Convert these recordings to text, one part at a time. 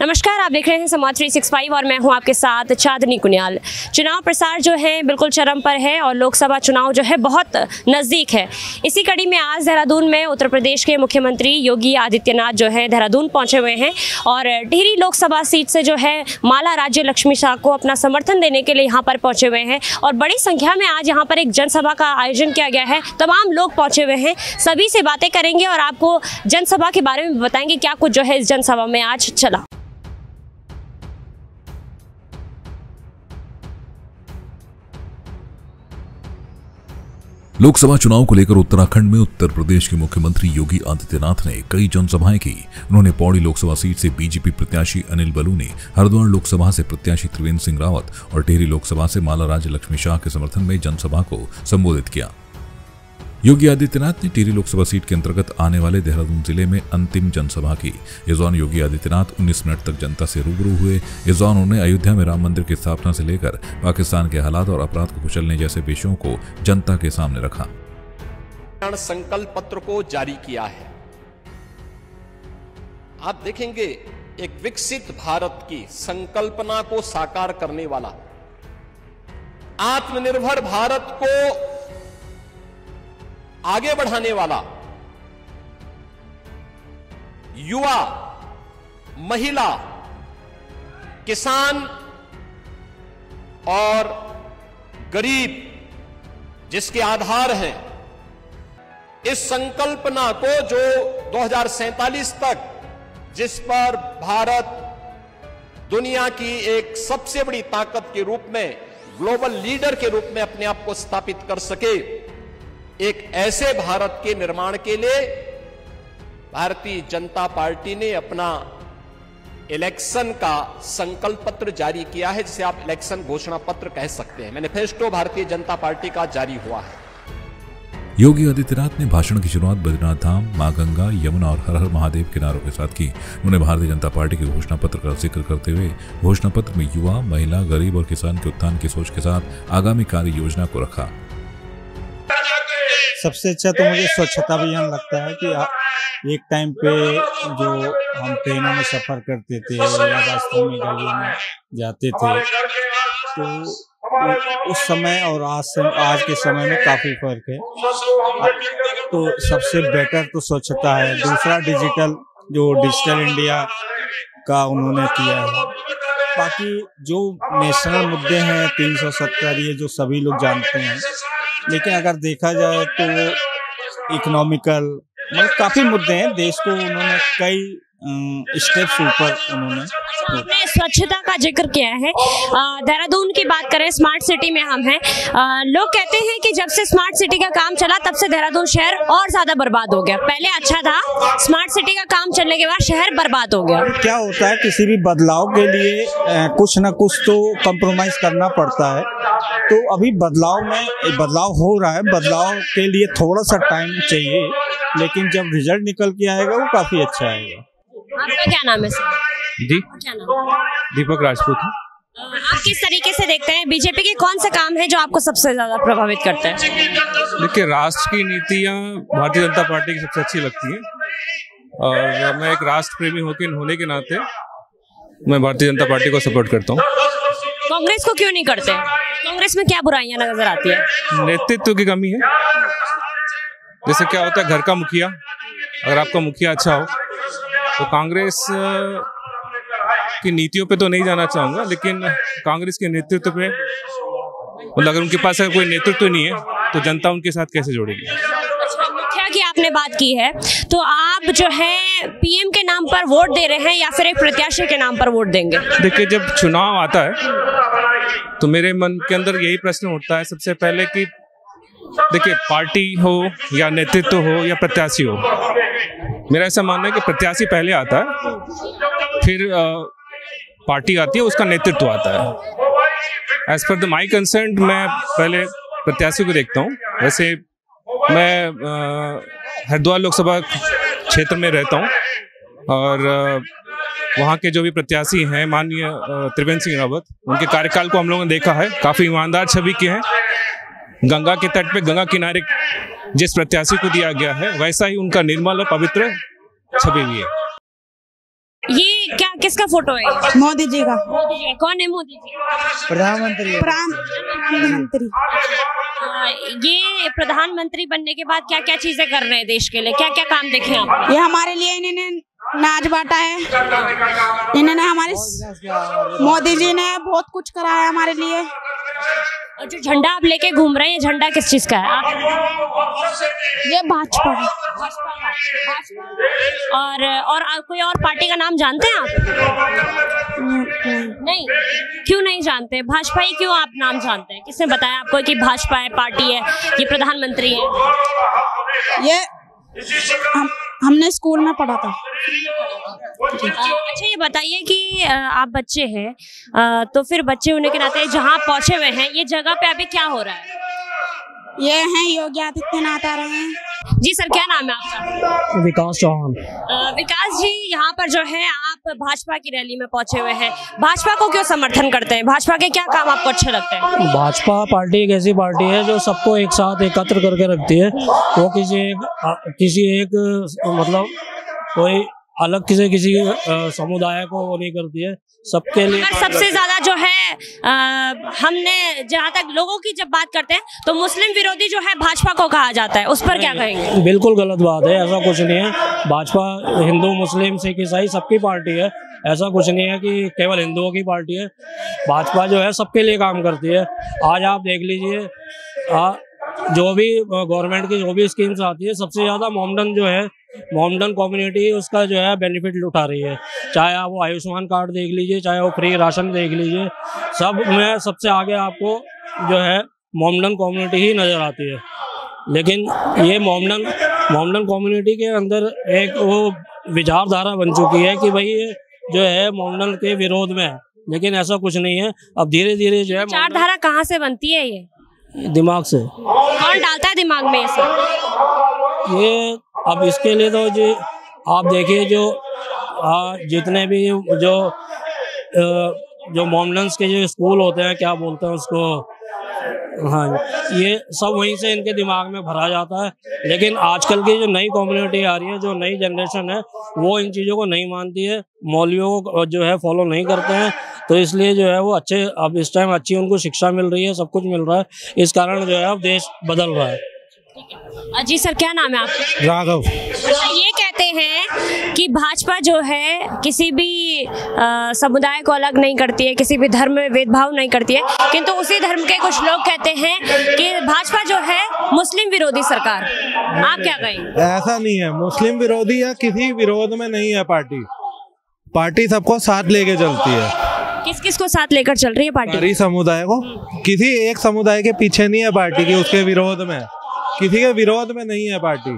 नमस्कार, आप देख रहे हैं समाज 365 और मैं हूं आपके साथ चांदनी कुनियाल। चुनाव प्रचार जो है बिल्कुल चरम पर है और लोकसभा चुनाव जो है बहुत नज़दीक है। इसी कड़ी में आज देहरादून में उत्तर प्रदेश के मुख्यमंत्री योगी आदित्यनाथ जो है देहरादून पहुंचे हुए हैं और टिहरी लोकसभा सीट से जो है माला राज्य लक्ष्मी शाह को अपना समर्थन देने के लिए यहाँ पर पहुँचे हुए हैं और बड़ी संख्या में आज यहाँ पर एक जनसभा का आयोजन किया गया है। तमाम लोग पहुँचे हुए हैं, सभी से बातें करेंगे और आपको जनसभा के बारे में बताएंगे क्या कुछ जो है इस जनसभा में आज चला। लोकसभा चुनाव को लेकर उत्तराखंड में उत्तर प्रदेश के मुख्यमंत्री योगी आदित्यनाथ ने कई जनसभाएं की। उन्होंने पौड़ी लोकसभा सीट से बीजेपी प्रत्याशी अनिल बलूनी, हरिद्वार लोकसभा से प्रत्याशी त्रिवेंद्र सिंह रावत और टिहरी लोकसभा से माला राज्य लक्ष्मी शाह के समर्थन में जनसभा को संबोधित किया। योगी आदित्यनाथ ने टिहरी लोकसभा सीट के अंतर्गत आने वाले देहरादून जिले में अंतिम जनसभा की। इस दौरान योगी आदित्यनाथ 19 मिनट तक जनता से रूबरू हुए। इस दौरान उन्होंने अयोध्या में राम मंदिर की स्थापना से लेकर पाकिस्तान के हालात और अपराध को कुचलने जैसे विषयों को जनता के सामने रखा। संकल्प पत्र को जारी किया है। आप देखेंगे एक विकसित भारत की संकल्पना को साकार करने वाला, आत्मनिर्भर भारत को आगे बढ़ाने वाला, युवा, महिला, किसान और गरीब जिसके आधार हैं, इस संकल्पना को जो 2047 तक जिस पर भारत दुनिया की एक सबसे बड़ी ताकत के रूप में, ग्लोबल लीडर के रूप में अपने आप को स्थापित कर सके, एक ऐसे भारत के निर्माण के लिए भारतीय जनता पार्टी ने अपना इलेक्शन का संकल्प पत्र जारी किया है, जिसे आप इलेक्शन घोषणा पत्र कह सकते हैं। मैनिफेस्टो भारतीय जनता पार्टी का जारी हुआ है। योगी आदित्यनाथ ने भाषण की शुरुआत बद्रीनाथ धाम, मां गंगा, यमुना और हर हर महादेव के नारों के साथ की। उन्होंने भारतीय जनता पार्टी के घोषणा पत्र का जिक्र करते हुए घोषणा पत्र में युवा, महिला, गरीब और किसान के उत्थान की सोच के साथ आगामी कार्य योजना को रखा। सबसे अच्छा तो मुझे स्वच्छता अभियान लगता है कि एक टाइम पे जो हम ट्रेनों में सफर करते थे या रास्तों में गाड़ियों में जाते थे, तो उस समय और आज के समय में काफी फर्क है। तो सबसे बेटर तो स्वच्छता है। दूसरा डिजिटल इंडिया का उन्होंने किया है। बाकी जो नेशनल मुद्दे हैं 370, ये जो सभी लोग जानते हैं, लेकिन अगर देखा जाए तो इकोनॉमिकल मतलब काफी मुद्दे हैं देश को, उन्होंने कई स्टेप्स ऊपर उन्होंने स्वच्छता का जिक्र किया है। देहरादून की बात करें, स्मार्ट सिटी में हम हैं। लोग कहते हैं कि जब से स्मार्ट सिटी का काम चला तब से देहरादून शहर और ज्यादा बर्बाद हो गया। पहले अच्छा था, स्मार्ट सिटी का काम चलने के बाद शहर बर्बाद हो गया। क्या होता है, किसी भी बदलाव के लिए कुछ न कुछ तो कॉम्प्रोमाइज करना पड़ता है। तो अभी बदलाव हो रहा है, बदलाव के लिए थोड़ा सा टाइम चाहिए, लेकिन जब रिजल्ट निकल के आएगा वो काफी अच्छा आएगा। आपका क्या नाम है सर? जी, दीपक राजपूत है। आप किस तरीके से देखते हैं बीजेपी के कौन से काम है जो आपको सबसे ज्यादा प्रभावित करते हैं? देखिए, राष्ट्र की नीतियां भारतीय जनता पार्टी की सबसे अच्छी लगती हैं और मैं एक राष्ट्र प्रेमी होने के नाते मैं भारतीय जनता पार्टी को सपोर्ट करता हूँ। कांग्रेस को क्यों नहीं करते? कांग्रेस में क्या बुराइयां नजर आती है? नेतृत्व की कमी है। जैसे क्या होता है, घर का मुखिया, अगर आपका मुखिया अच्छा हो तो कांग्रेस की नीतियों पे तो नहीं जाना चाहूंगा, लेकिन कांग्रेस के नेतृत्व पे, मतलब अगर उनके पास कोई नेतृत्व नहीं है तो जनता उनके साथ कैसे जोड़ेगी? मुखिया की आपने बात की है, तो आप जो है पीएम के नाम पर वोट दे रहे हैं या फिर एक प्रत्याशी के नाम पर वोट देंगे? देखिए, जब चुनाव आता है तो मेरे मन के अंदर यही प्रश्न उठता है सबसे पहले कि देखिए, पार्टी हो या नेतृत्व हो या प्रत्याशी हो, मेरा ऐसा मानना है कि प्रत्याशी पहले आता है, फिर पार्टी आती है, उसका नेतृत्व आता है। As per the my concern, मैं पहले प्रत्याशी को देखता हूँ। वैसे मैं हरिद्वार लोकसभा क्षेत्र में रहता हूँ और वहाँ के जो भी प्रत्याशी हैं, माननीय त्रिवेंद्र सिंह रावत, उनके कार्यकाल को हम लोगों ने देखा है, काफ़ी ईमानदार छवि के हैं। गंगा के तट पे, गंगा किनारे जिस प्रत्याशी को दिया गया है, वैसा ही उनका निर्मल और पवित्र छवि भी है। ये क्या किसका फोटो है ये? मोदी जी का। मोदी जी। कौन है मोदी जी? प्रधानमंत्री। ये प्रधानमंत्री बनने के बाद क्या क्या चीजें कर रहे हैं देश के लिए, क्या क्या काम देखे आप? ये हमारे लिए इन्होंने नाच बांटा है, इन्होंने हमारे मोदी जी ने बहुत कुछ करा है हमारे लिए। और जो झंडा आप लेके घूम रहे हैं, झंडा किस चीज का है आप? ये भाजपा है। और कोई और पार्टी का नाम जानते हैं आप? नहीं, क्यों नहीं जानते? भाजपा ही क्यों आप नाम जानते हैं? किसने बताया आपको कि भाजपा है, पार्टी है, ये प्रधानमंत्री है? ये हमने स्कूल में पढ़ा था। अच्छा, ये बताइए कि आप बच्चे हैं, तो फिर बच्चे होने के नाते जहाँ पहुँचे हुए हैं, ये जगह पे अभी क्या हो रहा है? ये हैं योगी आदित्यनाथ आ रहे हैं। जी सर, क्या नाम है आपका? विकास चौहान। विकास जी, यहाँ पर जो है आप भाजपा की रैली में पहुंचे हुए हैं, भाजपा को क्यों समर्थन करते हैं? भाजपा के क्या काम आपको अच्छे लगते हैं? भाजपा पार्टी एक ऐसी पार्टी है जो सबको एक साथ एकत्र करके रखती है। वो किसी एक मतलब कोई अलग किसी समुदाय को वो नहीं करती है, सबके लिए। सबसे ज्यादा जो है हमने जहाँ तक लोगों की जब बात करते हैं तो मुस्लिम विरोधी जो है भाजपा को कहा जाता है, उस पर क्या कहेंगे? बिल्कुल गलत बात है, ऐसा कुछ नहीं है। भाजपा हिंदू, मुस्लिम, सिख, ईसाई सबकी पार्टी है। ऐसा कुछ नहीं है कि केवल हिंदुओं की पार्टी है। भाजपा जो है सबके लिए काम करती है। आज आप देख लीजिए, जो भी गवर्नमेंट की जो भी स्कीम्स आती है, सबसे ज्यादा मोमडन जो है, मोमडन कम्युनिटी उसका जो है बेनिफिट उठा रही है। चाहे आप वो आयुष्मान कार्ड देख लीजिए, चाहे वो फ्री राशन देख लीजिए, सब में सबसे आगे आपको जो है मोमडन कम्युनिटी ही नज़र आती है। लेकिन ये मोमडन कम्युनिटी के अंदर एक वो विचारधारा बन चुकी है कि भाई ये जो है मोमडन के विरोध में है, लेकिन ऐसा कुछ नहीं है। अब धीरे धीरे जो है विचारधारा कहाँ से बनती है? ये दिमाग से। कौन डालता है दिमाग में ये सब? ये अब इसके लिए तो जो आप देखिए, जो जितने भी जो मोमडन्स के जो स्कूल होते हैं, क्या बोलते हैं उसको, हाँ, ये सब वहीं से इनके दिमाग में भरा जाता है। लेकिन आजकल की जो नई कम्युनिटी आ रही है, जो नई जनरेशन है, वो इन चीज़ों को नहीं मानती है, मौलवियों को जो है फॉलो नहीं करते हैं। तो इसलिए जो है वो अच्छे, अब इस टाइम अच्छी उनको शिक्षा मिल रही है, सब कुछ मिल रहा है। इस कारण जो है अब देश बदल रहा है। जी सर, क्या नाम है आपका? राघव। ये कहते हैं कि भाजपा जो है किसी भी समुदाय को अलग नहीं करती है, किसी भी धर्म में भेदभाव नहीं करती है, किंतु उसी धर्म के कुछ लोग कहते हैं कि भाजपा जो है मुस्लिम विरोधी सरकार। आप क्या कहेंगे? ऐसा नहीं है, मुस्लिम विरोधी या किसी विरोध में नहीं है पार्टी सबको साथ लेके चलती है। किस किस को साथ लेकर चल रही है पार्टी? सारी समुदाय को, किसी एक समुदाय के पीछे नहीं है पार्टी की, उसके विरोध में, किसी के विरोध में नहीं है पार्टी।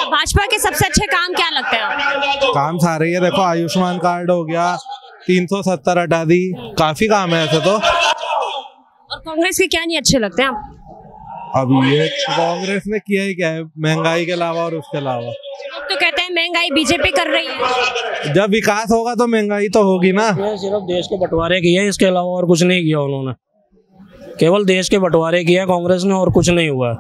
भाजपा के सबसे अच्छे काम क्या लगते हैं? काम सारे ही है, देखो आयुष्मान कार्ड हो गया, 370 हटा दी, काफी काम है ऐसे तो। और कांग्रेस के क्या नहीं अच्छे लगते हैं आप? अब ये कांग्रेस ने किया ही क्या है महंगाई के अलावा और उसके अलावा? तो कहते हैं महंगाई बीजेपी कर रही है। जब विकास होगा तो महंगाई तो होगी ना। ये सिर्फ देश के बंटवारे किए, इसके अलावा और कुछ नहीं किया उन्होंने। केवल देश के बंटवारे किया कांग्रेस ने, और कुछ नहीं हुआ।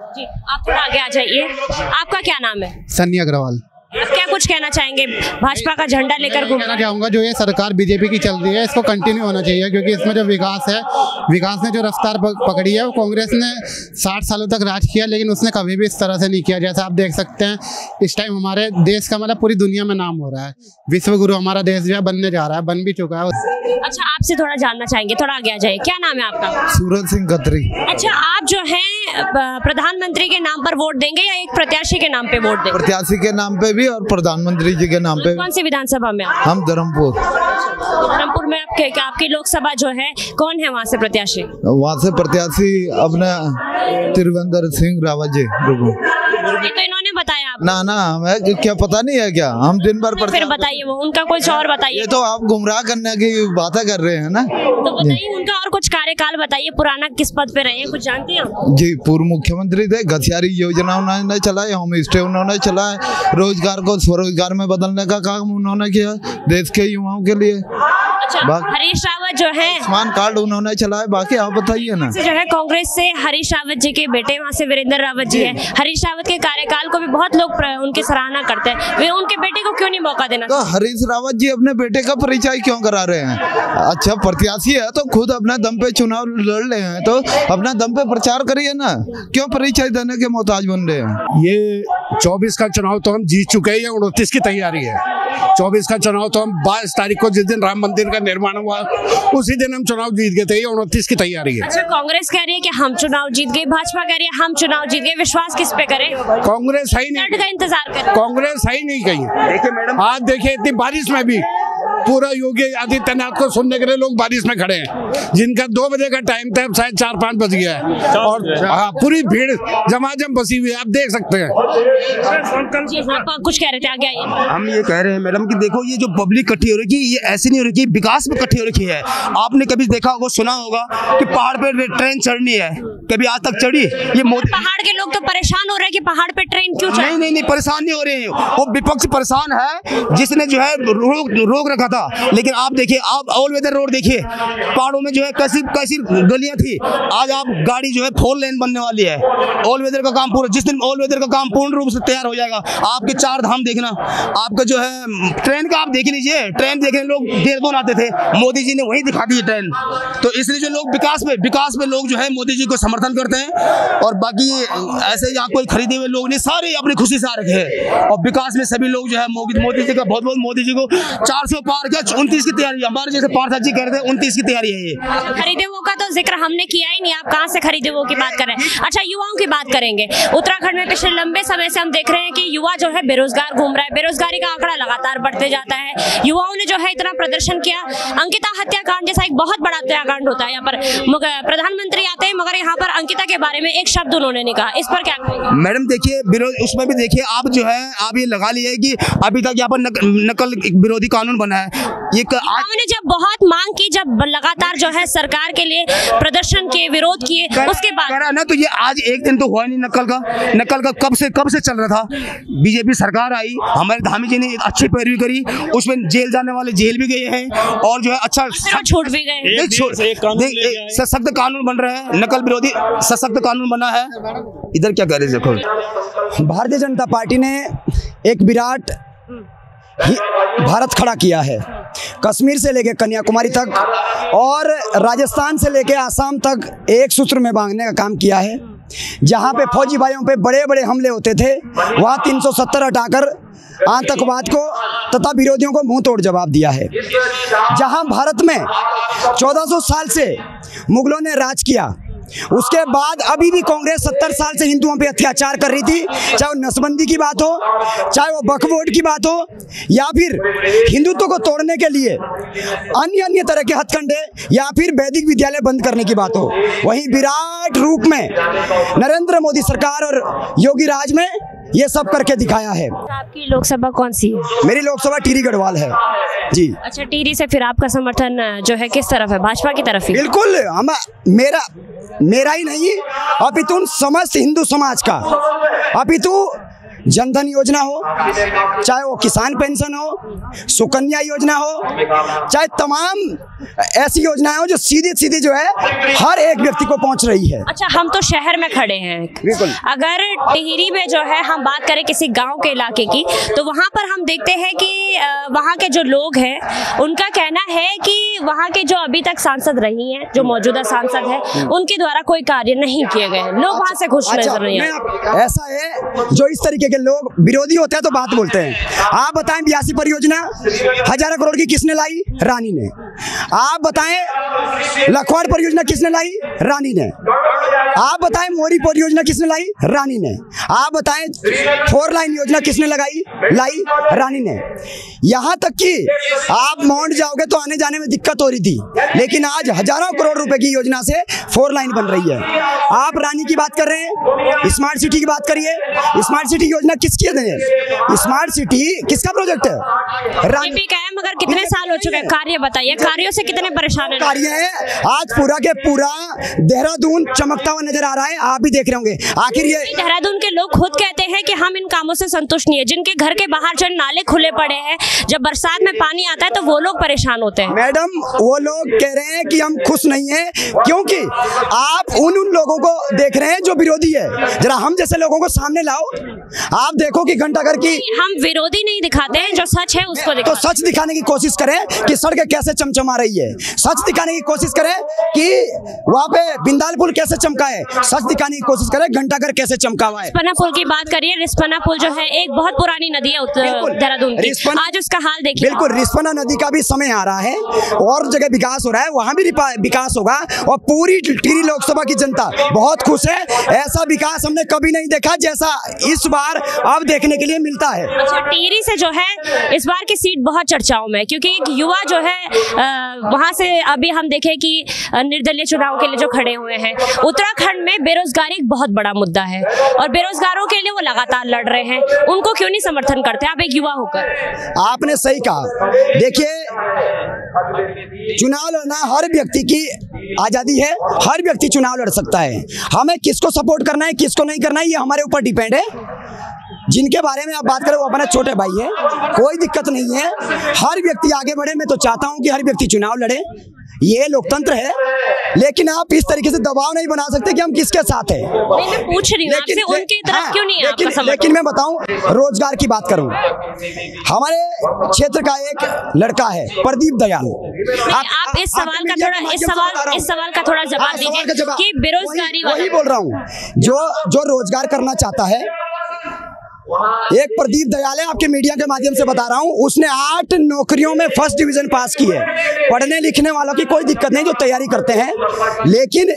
जी, आप थोड़ा आगे आ जाइए। आपका क्या नाम है? सन्नी अग्रवाल। आप क्या कुछ कहना चाहेंगे? भाजपा का झंडा लेकर कहना चाहूँगा, जो ये सरकार बीजेपी की चल रही है, इसको कंटिन्यू होना चाहिए, क्योंकि इसमें जो विकास है, विकास ने जो रफ्तार पकड़ी है, वो कांग्रेस ने 60 सालों तक राज किया, लेकिन उसने कभी भी इस तरह से नहीं किया। जैसे आप देख सकते हैं, इस टाइम हमारे देश का मतलब पूरी दुनिया में नाम हो रहा है, विश्व गुरु हमारा देश जो है बनने जा रहा है, बन भी चुका है। अच्छा, आपसे थोड़ा जानना चाहेंगे, थोड़ा आगे आ जाइए। क्या नाम है आपका? सूरज सिंह खत्री। अच्छा, आप जो है प्रधानमंत्री के नाम पर वोट देंगे या एक प्रत्याशी के नाम पे वोट देंगे? प्रत्याशी के नाम पे भी और प्रधानमंत्री जी के नाम पे। कौन सी विधानसभा में? हम धर्मपुर में। आपकी लोकसभा जो है, कौन है वहाँ से प्रत्याशी? वहाँ से प्रत्याशी अपने त्रिवेंद्र सिंह रावत जी। तो इन्होंने बताया आप? ना हमें क्या पता नहीं है क्या, हम दिन भर फिर बताइए, वो उनका कुछ और बताइए। ये तो आप गुमराह करने की बातें कर रहे हैं ना। तो बताइए उनका और कुछ कार्यकाल बताइए, पुराना किस पद पे रहे हैं, कुछ जानती हैं आप? जी, पूर्व मुख्यमंत्री थे, गठियारी योजना उन्होंने चलाई, होम स्टे उन्होंने चलाए, रोजगार को स्वरोजगार में बदलने का काम उन्होंने किया देश के युवाओं के लिए। हरीश रावत जो है आयुष्मान कार्ड उन्होंने चलाया, बाकी आप बताइए ना। जो है कांग्रेस से हरीश रावत जी के बेटे वहाँ से वीरेंद्र रावत जी है। हरीश रावत के कार्यकाल को भी बहुत लोग उनकी सराहना करते हैं, वे उनके बेटे को क्यों नहीं मौका देना? तो हरीश रावत जी अपने बेटे का परिचय क्यों करा रहे हैं? अच्छा प्रत्याशी है तो खुद अपने दम पे चुनाव लड़ रहे हैं, तो अपना दम पे प्रचार करिए ना, क्यों परिचय देने के मोहताज बन रहे हैं? ये 24 का चुनाव तो हम जीत चुके हैं, 29 की तैयारी है। 24 का चुनाव तो हम 22 तारीख को जिस दिन राम मंदिर का निर्माण हुआ उसी दिन हम चुनाव जीत गए थे, 29 की तैयारी है। अच्छा, कांग्रेस कह रही है कि हम चुनाव जीत गए, भाजपा कह रही है हम चुनाव जीत गए, विश्वास किस पे करें? कांग्रेस है ही नहीं, का इंतजार करें। कांग्रेस है ही नहीं कहीं। देखिए मैडम, आज देखिए इतनी बारिश में भी पूरा योगी आदित्यनाथ को सुनने के लिए लोग बारिश में खड़े हैं, जिनका 2 बजे का टाइम था, शायद 4-5 बज गया है, और पूरी भीड़ जमाजम बसी हुई है, आप देख सकते हैं। आप कुछ कह रहे थे, आगे आइए। हम ये कह रहे हैं मैडम कि देखो ये जो पब्लिक इकट्ठी हो रही है ये ऐसी नहीं हो रही, विकास में इकट्ठी हो रखी है। आपने कभी देखा होगा, सुना होगा कि पहाड़ पे ट्रेन चढ़नी है, कभी आज तक चढ़ी? ये पहाड़ के लोग तो परेशान हो रहे हैं कि पहाड़ पे ट्रेन क्यों चढ़? नहीं, परेशान नहीं हो रहे हैं, वो विपक्ष परेशान है जिसने जो है रोक रखा था। लेकिन आप देखिए, आप ऑल वेदर रोड देखिए, पहाड़ों में जो है कैसी गलियां थी, आज आप गाड़ी जो है 4 लेन बनने वाली है। ऑल वेदर का काम पूरा, जिस दिन ऑल वेदर का काम पूर्ण रूप से तैयार हो जाएगा, आपके 4 धाम देखना, आपका जो है ट्रेन का आप देख लीजिए, ट्रेन देखने लोग देहरादून आते थे, मोदी जी ने वहीं दिखा दी ट्रेन। तो इसलिए जो लोग विकास में लोग जो है मोदी जी को समर्थन करते हैं, और बाकी ऐसे यहाँ कोई खरीदे हुए लोग नहीं, सारे अपनी खुशी से आ रखे हैं। और विकास में सभी लोग जो है मोदी जी का बहुत मोदी जी को 400 पार किया, 29 की तैयारी, हमारे जैसे पार्थ जी कह रहे थे 29 की तैयारी है। ये खरीदे हुए का तो जिक्र हमने किया ही नहीं, आप कहाँ से खरीदे हुए की बात कर रहे हैं? अच्छा, युवाओं की बात करेंगे। उत्तराखंड में पिछले लंबे समय से हम देख रहे हैं कि युवा जो है बेरोजगार घूम रहा है, बेरोजगारी का आंकड़ा लगातार बढ़ते जाता है। युवाओं ने जो है इतना प्रदर्शन किया, अंकिता हत्याकांड जैसा एक बहुत बड़ा हत्याकांड होता है, यहाँ पर प्रधानमंत्री आते हैं मगर यहाँ पर अंकिता के बारे में एक शब्द उन्होंने नहीं कहा, इस पर क्या कहेंगे? मैडम देखिए, उसमें भी देखिए आप जो है, आप ये लगा लिए कि अभी तक यहाँ पर नकल विरोधी कानून बना है। ये ने जब बहुत मांग की, जब लगातार जो है सरकार के लिए प्रदर्शन किए, विरोध किए, उसके बाद करा ना, तो ये आज एक दिन तो हुआ नहीं। नकल का कब से चल रहा था। बीजेपी सरकार आई, हमारे धामी जी ने अच्छी पैरवी करी, उसमें जेल जाने वाले जेल भी गए हैं, और जो है अच्छा छूट भी गए। सशक्त कानून बन रहा है, नकल विरोधी सशक्त कानून बना है। इधर क्या कर रहे देखो, भारतीय जनता पार्टी ने एक विराट भारत खड़ा किया है, कश्मीर से लेकर कन्याकुमारी तक और राजस्थान से लेकर आसाम तक एक सूत्र में बांधने का काम किया है। जहां पे फौजी भाइयों पे बड़े बड़े हमले होते थे, वहां 370 हटाकर आतंकवाद को तथा विरोधियों को मुंह तोड़ जवाब दिया है। जहां भारत में 1400 साल से मुगलों ने राज किया, उसके बाद अभी भी कांग्रेस 70 साल से हिंदुओं पे अत्याचार कर रही थी, चाहे वो नसबंदी की बात हो, चाहे वो वक्फ बोर्ड की बात हो, या फिर हिंदुत्व को तोड़ने के लिए अन्य तरह के हथकंडे, या फिर वैदिक विद्यालय बंद करने की बात हो। वहीं विराट रूप में नरेंद्र मोदी सरकार और योगी राज में ये सब करके दिखाया है। आपकी लोकसभा कौन सी है? मेरी लोकसभा टिहरी गढ़वाल है जी। अच्छा, टिहरी से फिर आपका समर्थन जो है किस तरफ है? भाजपा की तरफ ही? बिल्कुल, मेरा ही नहीं, अपितु समस्त हिंदू समाज का। अपितु जनधन योजना हो, चाहे वो किसान पेंशन हो, सुकन्या योजना हो, चाहे तमाम ऐसी योजनाएं हो जो सीधी जो है हर एक व्यक्ति को पहुंच रही है। अच्छा, हम तो शहर में खड़े हैं, बिल्कुल। अगर टिहरी में जो है हम बात करें किसी गांव के इलाके की, तो वहां पर हम देखते हैं कि वहां के जो लोग हैं उनका कहना है कि वहां के जो अभी तक सांसद रही हैं, जो मौजूदा सांसद है, उनके द्वारा कोई कार्य नहीं किए गए, लोग वहां से खुश नजर नहीं आते। ऐसा है, जो इस तरीके के लोग विरोधी होते हैं तो बात बोलते हैं। आप बताएं 82 परियोजना 1000 करोड़ की किसने लाई? रानी ने। आप बताएं लखवाड़ परियोजना किसने लाई? रानी ने। आप बताएं मोरी परियोजना किसने लाई? रानी ने। आप बताएं 4 लाइन योजना किसने लाई? रानी ने। यहाँ तक कि आप माउंट जाओगे तो आने जाने में दिक्कत हो रही थी, लेकिन आज हजारों करोड़ रुपए की योजना से 4 लाइन बन रही है। आप रानी की बात कर रहे हैं, स्मार्ट सिटी की बात करिए। स्मार्ट सिटी योजना किसकी है? स्मार्ट सिटी किसका प्रोजेक्ट है? रानी का है, मगर कितने साल साल हो चुके हैं, कार्य बताइए, कार्यों से कितने परेशान हैं? कार्य है आज पूरा के पूरा देहरादून चमकता हुआ नजर आ रहा है, आप भी देख रहे होंगे। आखिर ये देहरादून के लोग खुद कहते हैं कि हम इन कामों से संतुष्ट नहीं है। जिनके घर के बाहर जो नाले खुले पड़े हैं, जब बरसात में पानी आता है तो वो लोग परेशान होते हैं। मैडम वो लोग कह रहे हैं कि हम खुश नहीं हैं, क्योंकि आप उन लोगों को देख रहे हैं जो विरोधी है। जरा हम जैसे लोगों को सामने लाओ, आप देखो कि घंटाघर की, हम विरोधी नहीं दिखाते हैं, जो सच है उसको तो सच दिखाने की कोशिश करें कि सड़कें कैसे चमचमा रही है, सच दिखाने की कोशिश करें कि वहाँ पे बिंदाल पुल कैसे चमका है, सच दिखाने की कोशिश करें घंटाघर कैसे चमका हुआ है। रिस्पना पुल की बात करिए, रिस्पना पुल जो है एक बहुत पुरानी नदी है देहरादून की, आज उसका हाल देखिए। बिल्कुल, रिस्पना नदी का भी समय आ रहा है और जगह विकास हो रहा है, वहाँ भी विकास होगा और पूरी टिहरी लोकसभा की जनता बहुत खुश है। ऐसा विकास हमने कभी नहीं देखा जैसा इस बार अब देखने के लिए मिलता है। अच्छा, टिहरी से जो है इस बार की सीट बहुत चर्चाओं में, क्योंकि एक युवा जो है वहां से अभी हम देखें कि निर्दलीय चुनाव के लिए जो खड़े हुए हैं। उत्तराखंड में बेरोजगारी एक बहुत बड़ा मुद्दा है और बेरोजगारों के लिए वो लगातार लड़ रहे हैं, उनको क्यों नहीं समर्थन करते आप एक युवा होकर? आपने सही कहा। देखिए, चुनाव लड़ना हर व्यक्ति की आजादी है, हर व्यक्ति चुनाव लड़ सकता है। हमें किसको सपोर्ट करना है किसको नहीं करना है ये हमारे ऊपर डिपेंड है। जिनके बारे में आप बात करें वो अपना छोटे भाई है, कोई दिक्कत नहीं है, हर व्यक्ति आगे बढ़े। मैं तो चाहता हूं कि हर व्यक्ति चुनाव लड़े, ये लोकतंत्र है, लेकिन आप इस तरीके से दबाव नहीं बना सकते कि हम किसके साथ हैं। नहीं, मैं पूछ रही हूं आपसे, उनकी तरफ क्यों नहीं है आपका समर्थन? लेकिन मैं बताऊं, रोजगार की बात करूं, हमारे क्षेत्र का एक लड़का है प्रदीप दयाल। आप इस सवाल का थोड़ा जवाब दीजिए कि बेरोजगारी, वही बोल रहा हूँ, जो रोजगार करना चाहता है, एक प्रदीप दयाल है, आपके मीडिया के माध्यम से बता रहा हूं, उसने 8 नौकरियों में फर्स्ट डिवीजन पास की है। पढ़ने लिखने वालों की कोई दिक्कत नहीं जो तैयारी करते हैं, लेकिन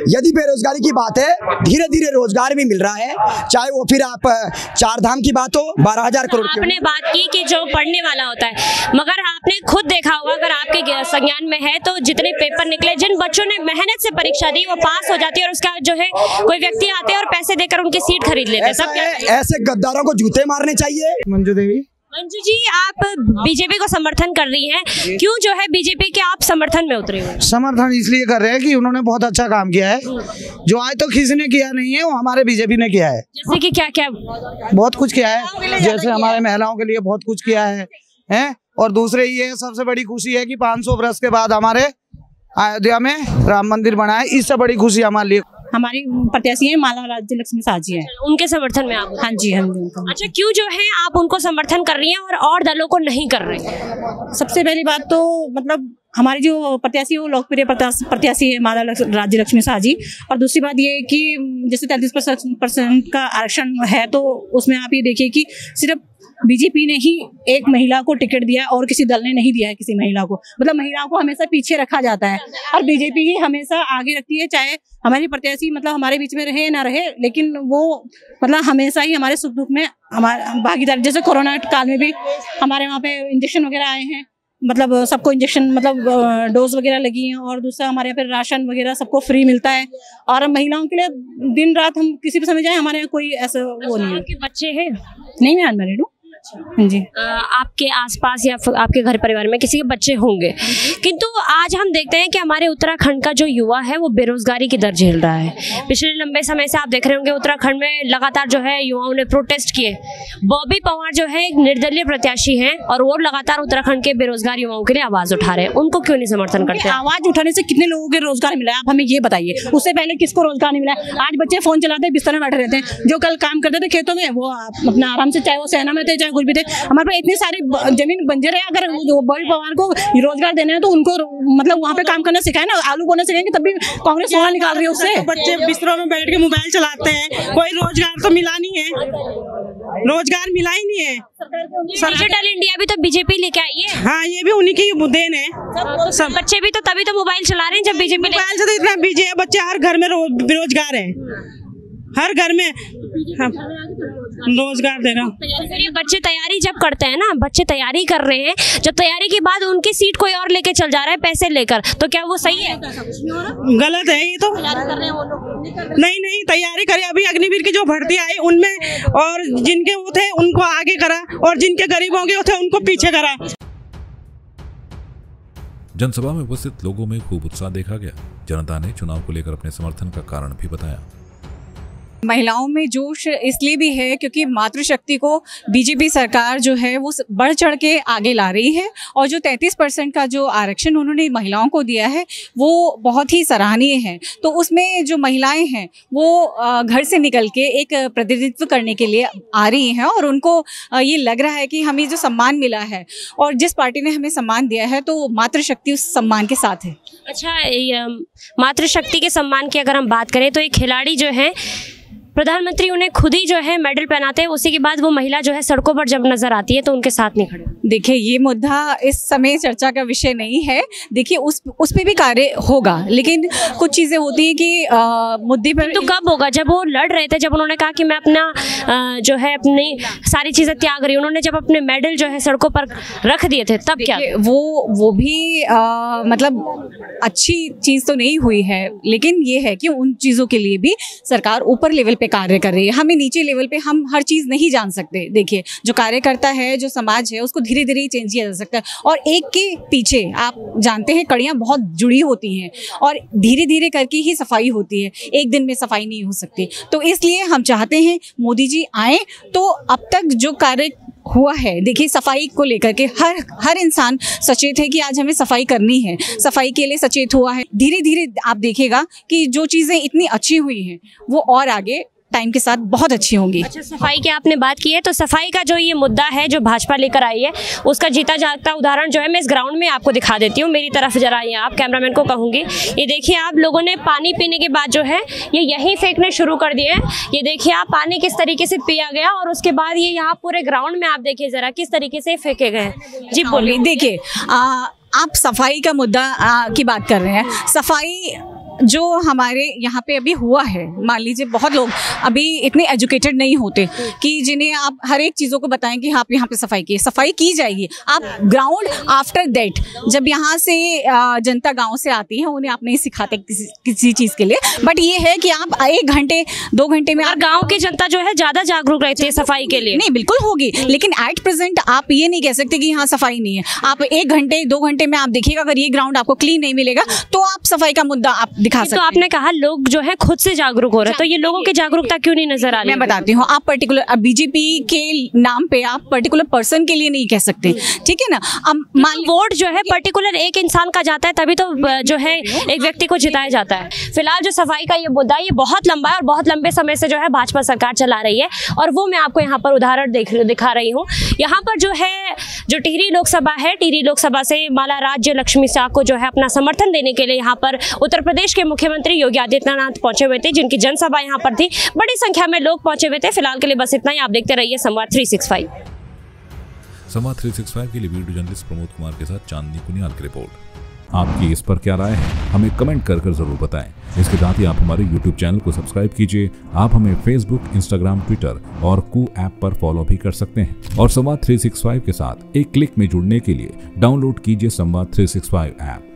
यदि बेरोजगारी की बात है, धीरे धीरे रोजगार भी मिल रहा है, चाहे वो फिर आप 4 धाम की बात हो, 12,000 करोड़ की। आपने बात की कि जो पढ़ने वाला होता है, मगर आपने खुद देखा होगा, अगर आपके संज्ञान में है तो जितने पेपर निकले, जिन बच्चों ने मेहनत से परीक्षा दी वो पास हो जाती है और उसका जो है कोई व्यक्ति आते हैं और पैसे देकर उनकी सीट खरीद लेते हैं। ऐसे गद्दारों को जूते मारने चाहिए। मंजू देवी। मंजू जी, आप बीजेपी को समर्थन कर रही हैं, क्यों जो है बीजेपी के आप समर्थन में उतरे हुए? समर्थन इसलिए कर रहे हैं कि उन्होंने बहुत अच्छा काम किया है, जो आज तो किसी ने किया नहीं है वो हमारे बीजेपी ने किया है। जैसे कि क्या क्या? बहुत कुछ किया है, जैसे हमारे महिलाओं के लिए बहुत कुछ किया है। और दूसरे ये सबसे बड़ी खुशी है कि 500 वर्ष के बाद हमारे अयोध्या में राम मंदिर बना है, इससे बड़ी खुशी हमारे लिए। हमारी प्रत्याशी है माला राज्य लक्ष्मी साजी है, उनके समर्थन में आप? हाँ जी, हम उनको। अच्छा, क्यों जो है आप उनको समर्थन कर रही हैं और दलों को नहीं कर रहे? सबसे पहली बात तो मतलब हमारी जो प्रत्याशी है वो लोकप्रिय प्रत्याशी है माला राज्य लक्ष्मी साजी, और दूसरी बात ये है कि जैसे 33% का आरक्षण है, तो उसमें आप ये देखिए कि सिर्फ बीजेपी ने ही एक महिला को टिकट दिया और किसी दल ने नहीं दिया है किसी महिला को। मतलब महिलाओं को हमेशा पीछे रखा जाता है और बीजेपी ही हमेशा आगे रखती है, चाहे हमारी प्रत्याशी मतलब हमारे बीच में रहे ना रहे, लेकिन वो मतलब हमेशा ही हमारे सुख दुख में हमारा भागीदार। जैसे कोरोना काल में भी हमारे वहाँ पे इंजेक्शन वगैरह आए हैं, मतलब सबको इंजेक्शन मतलब डोज वगैरह लगी हैं, और दूसरा हमारे यहाँ पे राशन वगैरह सबको फ्री मिलता है, और महिलाओं के लिए दिन रात हम किसी भी समय जाएं, हमारे यहाँ कोई ऐसा वो नहीं है। आपके बच्चे हैं? नहीं, मैं अनमैरिड हूँ जी। आपके आसपास या आपके घर परिवार में किसी के बच्चे होंगे, किंतु आज हम देखते हैं कि हमारे उत्तराखंड का जो युवा है वो बेरोजगारी की दर झेल रहा है। पिछले लंबे समय से आप देख रहे होंगे उत्तराखंड में लगातार जो है युवाओं ने प्रोटेस्ट किए। बॉबी पंवार जो है एक निर्दलीय प्रत्याशी हैं और वो लगातार उत्तराखंड के बेरोजगार युवाओं के लिए आवाज उठा रहे हैं, उनको क्यों नहीं समर्थन करते? आवाज उठाने से कितने लोगों को रोजगार मिला है आप हमें ये बताइए। उससे पहले किसको रोजगार नहीं मिला? आज बच्चे फोन चलाते बिस्तर में बैठे रहते हैं, जो कल काम करते थे खेतों में वो अपना आराम से, चाहे वो सेना में थे चाहे कुछ भी थे। हमारे पास इतनी सारी जमीन बंजर है, अगर बॉबी पंवार को रोजगार देने हैं तो उनको मतलब वहाँ पे काम करना सिखाए ना, आलू बोने सिखाएंगे तब भी कांग्रेस सोना निकाल रही है उससे। बच्चे बिस्तरों में बैठ के मोबाइल चलाते हैं, कोई रोजगार तो मिला नहीं है, रोजगार मिला ही नहीं है। डिजिटल इंडिया भी तो बीजेपी लेके आई है। हाँ, ये भी उन्हीं की देन है। सब बच्चे भी तो तभी तो मोबाइल चला रहे हैं जब बीजेपी मोबाइल से तो इतना बिजी है, बच्चे हर घर में बेरोजगार है, हर घर में रोजगार देगा। बच्चे तैयारी जब करते हैं ना, बच्चे तैयारी कर रहे हैं, जब तैयारी के बाद उनकी सीट कोई और लेके चल जा रहा है पैसे लेकर, तो क्या वो सही है? गलत है ये तो। नहीं, तैयारी करे। अभी अग्निवीर की जो भर्ती आई उनमें, और जिनके वो थे उनको आगे करा और जिनके गरीबों के थे उनको पीछे करा। जनसभा में उपस्थित लोगों में खूब उत्साह देखा गया। जनता ने चुनाव को लेकर अपने समर्थन का कारण भी बताया। महिलाओं में जोश इसलिए भी है क्योंकि मातृशक्ति को बीजेपी सरकार जो है वो बढ़ चढ़ के आगे ला रही है, और जो 33% का जो आरक्षण उन्होंने महिलाओं को दिया है वो बहुत ही सराहनीय है। तो उसमें जो महिलाएं हैं वो घर से निकल के एक प्रतिनिधित्व करने के लिए आ रही हैं, और उनको ये लग रहा है कि हमें जो सम्मान मिला है और जिस पार्टी ने हमें सम्मान दिया है तो मातृशक्ति उस सम्मान के साथ है। अच्छा, मातृशक्ति के सम्मान की अगर हम बात करें तो एक खिलाड़ी जो है प्रधानमंत्री उन्हें खुद ही जो है मेडल पहनाते हैं, उसी के बाद वो महिला जो है सड़कों पर जब नजर आती है तो उनके साथ नहीं खड़े। देखिए, ये मुद्दा इस समय चर्चा का विषय नहीं है। देखिए, उस पे भी कार्य होगा, लेकिन कुछ चीज़ें होती हैं कि मुद्दे पर तो कब होगा? जब वो लड़ रहे थे, जब उन्होंने कहा कि मैं अपना जो है अपनी सारी चीज़ें त्याग रही हूँ, उन्होंने जब अपने मेडल जो है सड़कों पर रख दिए थे, तब क्या वो भी मतलब अच्छी चीज़ तो नहीं हुई है, लेकिन ये है कि उन चीज़ों के लिए भी सरकार ऊपर लेवल पे कार्य कर रही है। हमें नीचे लेवल पे हम हर चीज़ नहीं जान सकते। देखिए, जो कार्यकर्ता है, जो समाज है, उसको धीरे धीरे चेंज किया जा सकता है, और एक के पीछे आप जानते हैं कड़ियाँ बहुत जुड़ी होती हैं, और धीरे धीरे करके ही सफाई होती है, एक दिन में सफाई नहीं हो सकती। तो इसलिए हम चाहते हैं मोदी जी आए, तो अब तक जो कार्य हुआ है, देखिए सफाई को लेकर के हर इंसान सचेत है कि आज हमें सफाई करनी है, सफाई के लिए सचेत हुआ है। धीरे धीरे आप देखिएगा कि जो चीज़ें इतनी अच्छी हुई हैं वो और आगे टाइम के साथ बहुत अच्छी होंगी। अच्छा, सफाई की आपने बात की है, तो सफाई का जो ये मुद्दा है जो भाजपा लेकर आई है, उसका जीता जागता उदाहरण जो है मैं इस ग्राउंड में आपको दिखा देती हूँ। मेरी तरफ जरा आइए, आप कैमरामैन को कहूँगी, ये देखिए आप लोगों ने पानी पीने के बाद जो है ये यहीं फेंकने शुरू कर दिए हैं। ये देखिए आप पानी किस तरीके से पिया गया, और उसके बाद ये यहाँ पूरे ग्राउंड में आप देखिए जरा किस तरीके से फेंके गए। जी बोलिए। देखिए, आप सफाई का मुद्दा की बात कर रहे हैं। सफाई जो हमारे यहाँ पे अभी हुआ है, मान लीजिए बहुत लोग अभी इतने एजुकेटेड नहीं होते कि जिन्हें आप हर एक चीज़ों को बताएं कि आप यहाँ पे सफाई की जाएगी। आप ग्राउंड आफ्टर दैट, जब यहाँ से जनता गांव से आती है, उन्हें आप नहीं सिखाते किसी चीज़ के लिए, बट ये है कि आप 1 घंटे 2 घंटे में, और गाँव की जनता जो है ज़्यादा जागरूक रहती है सफाई के लिए। नहीं, बिल्कुल होगी, लेकिन एट प्रेजेंट आप ये नहीं कह सकते कि यहाँ सफाई नहीं है। आप 1 घंटे 2 घंटे में आप देखिएगा, अगर ये ग्राउंड आपको क्लीन नहीं मिलेगा तो आप सफाई का मुद्दा आप दिखा सकते हैं। तो आपने कहा लोग जो है खुद से जागरूक हो रहे हैं, तो ये लोगों की जागरूकता क्यों नहीं नजर आ रही? मैं बताती हूँ। आप पर्टिकुलर बीजेपी के नाम पे आप पर्टिकुलर पर्सन के लिए नहीं कह सकते, ठीक है ना। मान वोट जो है पर्टिकुलर एक इंसान का जाता है, तभी तो जो है एक व्यक्ति को जिताया जाता है। फिलहाल जो सफाई का ये मुद्दा ये बहुत लंबा है और बहुत लंबे समय से जो है भाजपा सरकार चला रही है, और वो मैं आपको यहाँ पर उदाहरण दिखा रही हूँ। यहाँ पर जो है जो टिहरी लोकसभा है, टिहरी लोकसभा से माला राज्य लक्ष्मी शाह को जो है अपना समर्थन देने के लिए यहाँ पर उत्तर प्रदेश के मुख्यमंत्री योगी आदित्यनाथ पहुंचे हुए थे, जिनकी जनसभा यहाँ पर थी। बड़ी संख्या में लोग पहुंचे हुए थे। फिलहाल के लिए बस इतना ही। आप देखते रहिए संवाद 365। संवाद 365 के लिए वीडियो जर्नलिस्ट प्रमोद कुमार के साथ चांदनी कुनियाल की रिपोर्ट। आपकी इस पर क्या राय है, हमें कमेंट कर जरूर बताएं। इसके साथ ही आप हमारे YouTube चैनल को सब्सक्राइब कीजिए। आप हमें Facebook, Instagram, Twitter और कू ऐप पर फॉलो भी कर सकते हैं। और संवाद 365 के साथ एक क्लिक में जुड़ने के लिए डाउनलोड कीजिए संवाद 365 ऐप।